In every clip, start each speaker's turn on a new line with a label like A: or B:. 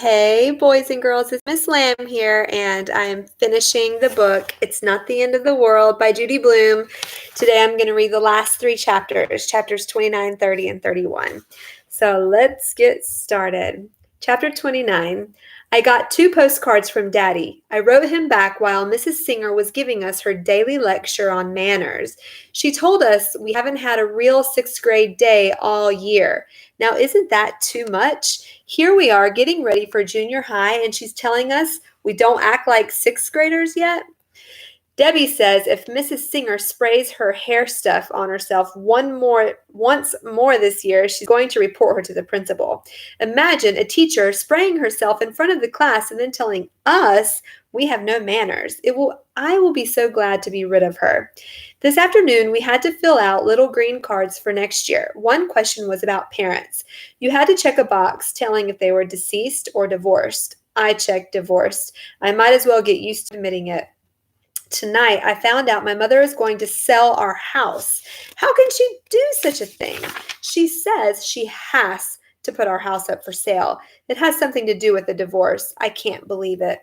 A: Hey, boys and girls, it's Miss Lamb here, and I'm finishing the book It's Not the End of the World by Judy Blume. Today I'm going to read the last three chapters, chapters 29, 30, and 31. So let's get started. Chapter 29. I got 2 postcards from Daddy. I wrote him back while Mrs. Singer was giving us her daily lecture on manners. She told us we haven't had a real 6th grade day all year. Now, isn't that too much? Here we are getting ready for junior high, and she's telling us we don't act like 6th graders yet? Debbie says if Mrs. Singer sprays her hair stuff on herself once more this year, she's going to report her to the principal. Imagine a teacher spraying herself in front of the class and then telling us we have no manners. I will be so glad to be rid of her. This afternoon, we had to fill out little green cards for next year. One question was about parents. You had to check a box telling if they were deceased or divorced. I checked divorced. I might as well get used to admitting it. Tonight, I found out my mother is going to sell our house. How can she do such a thing? She says she has to put our house up for sale. It has something to do with the divorce. I can't believe it.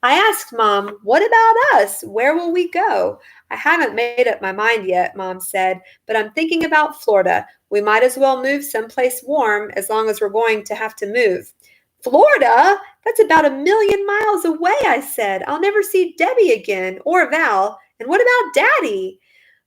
A: I asked Mom, what about us? Where will we go? I haven't made up my mind yet, Mom said, but I'm thinking about Florida. We might as well move someplace warm as long as we're going to have to move. Florida? That's about 1,000,000 miles away, I said. I'll never see Debbie again, or Val. And what about Daddy?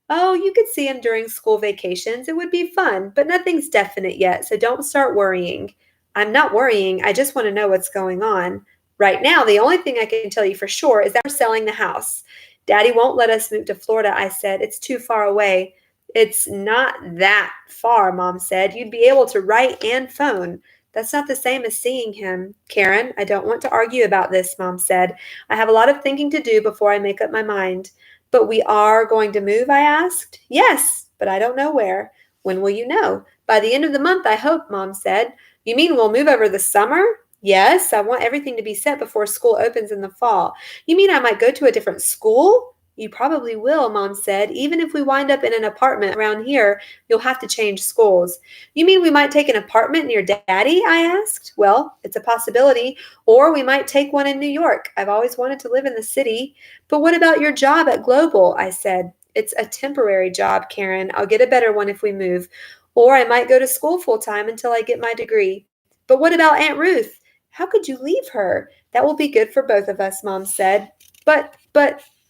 A: Oh, you could see him during school vacations. It would be fun, but nothing's definite yet, so don't start worrying. I'm not worrying. I just want to know what's going on. Right now, the only thing I can tell you for sure is that we're selling the house. Daddy won't let us move to Florida, I said. It's too far away. It's not that far, Mom said. You'd be able to write and phone. That's not the same as seeing him. Karen, I don't want to argue about this, Mom said. I have a lot of thinking to do before I make up my mind. But we are going to move, I asked. Yes, but I don't know where. When will you know? By the end of the month, I hope, Mom said. You mean we'll move over the summer? Yes, I want everything to be set before school opens in the fall. You mean I might go to a different school? You probably will, Mom said. Even if we wind up in an apartment around here, you'll have to change schools. You mean we might take an apartment near Daddy? I asked. Well, it's a possibility. Or we might take one in New York. I've always wanted to live in the city. But what about your job at Global? I said. It's a temporary job, Karen. I'll get a better one if we move. Or I might go to school full time until I get my degree. But what about Aunt Ruth? How could you leave her? That will be good for both of us, Mom said. But,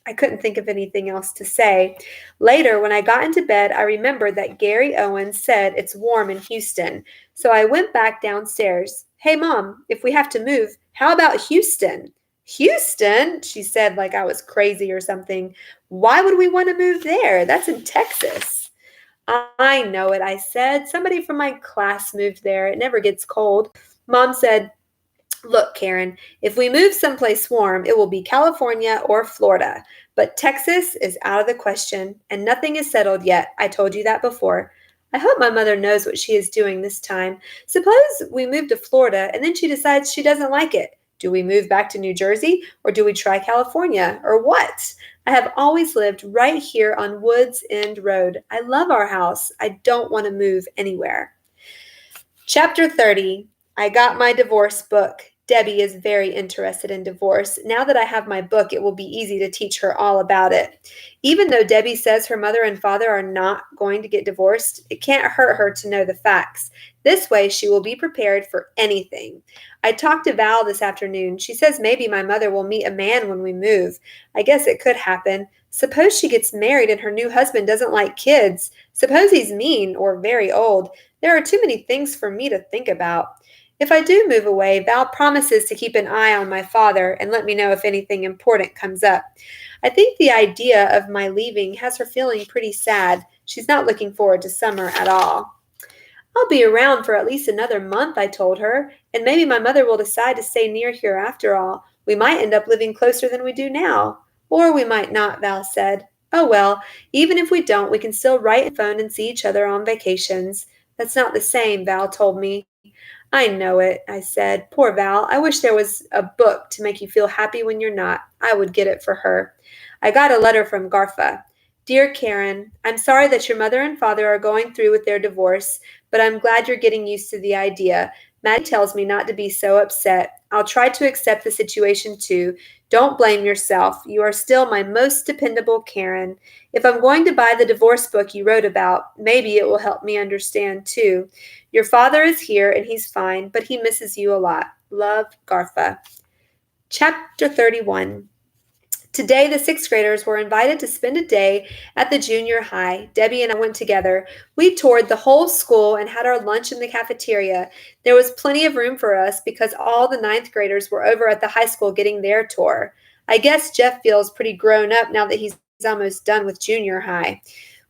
A: I couldn't think of anything else to say. Later, when I got into bed, I remembered that Gary Owens said it's warm in Houston. So I went back downstairs. Hey, Mom, if we have to move, how about Houston? Houston? She said like I was crazy or something. Why would we want to move there? That's in Texas. I know it, I said. Somebody from my class moved there. It never gets cold. Mom said, look, Karen, if we move someplace warm, it will be California or Florida. But Texas is out of the question, and nothing is settled yet. I told you that before. I hope my mother knows what she is doing this time. Suppose we move to Florida, and then she decides she doesn't like it. Do we move back to New Jersey, or do we try California, or what? I have always lived right here on Woods End Road. I love our house. I don't want to move anywhere. Chapter 30. I got my divorce book. Debbie is very interested in divorce. Now that I have my book, it will be easy to teach her all about it. Even though Debbie says her mother and father are not going to get divorced, it can't hurt her to know the facts. This way, she will be prepared for anything. I talked to Val this afternoon. She says maybe my mother will meet a man when we move. I guess it could happen. Suppose she gets married and her new husband doesn't like kids. Suppose he's mean or very old. There are too many things for me to think about. If I do move away, Val promises to keep an eye on my father and let me know if anything important comes up. I think the idea of my leaving has her feeling pretty sad. She's not looking forward to summer at all. I'll be around for at least another month, I told her, and maybe my mother will decide to stay near here after all. We might end up living closer than we do now. Or we might not, Val said. Oh well, even if we don't, we can still write and phone and see each other on vacations. That's not the same, Val told me. I know it, I said. Poor Val. I wish there was a book to make you feel happy when you're not. I would get it for her. I got a letter from Garfa. Dear Karen, I'm sorry that your mother and father are going through with their divorce, but I'm glad you're getting used to the idea. Maddie tells me not to be so upset. I'll try to accept the situation too. Don't blame yourself. You are still my most dependable Karen. If I'm going to buy the divorce book you wrote about, maybe it will help me understand too. Your father is here and he's fine, but he misses you a lot. Love, Garfa. Chapter 31. Today, the sixth graders were invited to spend a day at the junior high. Debbie and I went together. We toured the whole school and had our lunch in the cafeteria. There was plenty of room for us because all the ninth graders were over at the high school getting their tour. I guess Jeff feels pretty grown up now that he's almost done with junior high.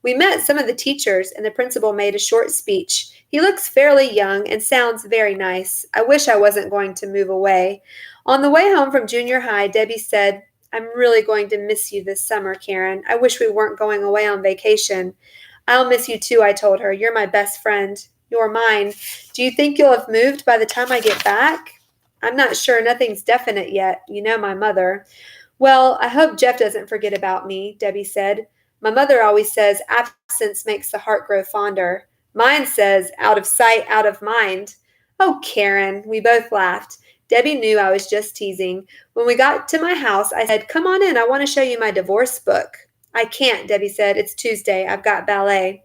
A: We met some of the teachers, and the principal made a short speech. He looks fairly young and sounds very nice. I wish I wasn't going to move away. On the way home from junior high, Debbie said, I'm really going to miss you this summer, Karen. I wish we weren't going away on vacation. I'll miss you too, I told her. You're my best friend. You're mine. Do you think you'll have moved by the time I get back? I'm not sure. Nothing's definite yet. You know my mother. Well, I hope Jeff doesn't forget about me, Debbie said. My mother always says absence makes the heart grow fonder. Mine says out of sight, out of mind. Oh, Karen, we both laughed. Debbie knew I was just teasing. When we got to my house, I said, come on in, I want to show you my divorce book. I can't, Debbie said. It's Tuesday. I've got ballet.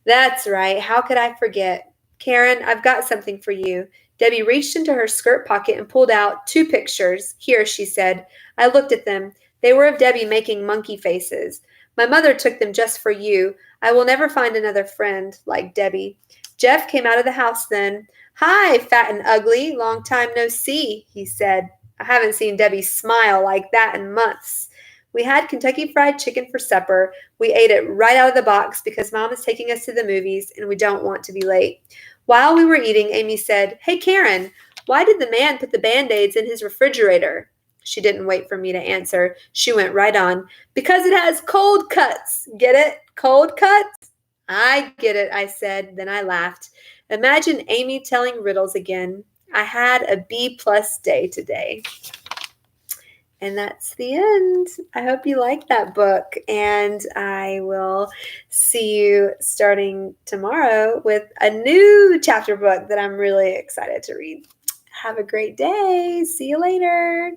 A: That's right. How could I forget? Karen, I've got something for you. Debbie reached into her skirt pocket and pulled out 2 pictures. Here, she said. I looked at them. They were of Debbie making monkey faces. My mother took them just for you. I will never find another friend like Debbie. Jeff came out of the house then. Hi, fat and ugly. Long time no see, he said. I haven't seen Debbie smile like that in months. We had Kentucky Fried Chicken for supper. We ate it right out of the box because Mom is taking us to the movies and we don't want to be late. While we were eating, Amy said, Hey, Karen, why did the man put the Band-Aids in his refrigerator? She didn't wait for me to answer. She went right on. Because it has cold cuts. Get it? Cold cuts? I get it, I said. Then I laughed. Imagine Amy telling riddles again. I had a B-plus day today. And that's the end. I hope you like that book. And I will see you starting tomorrow with a new chapter book that I'm really excited to read. Have a great day. See you later.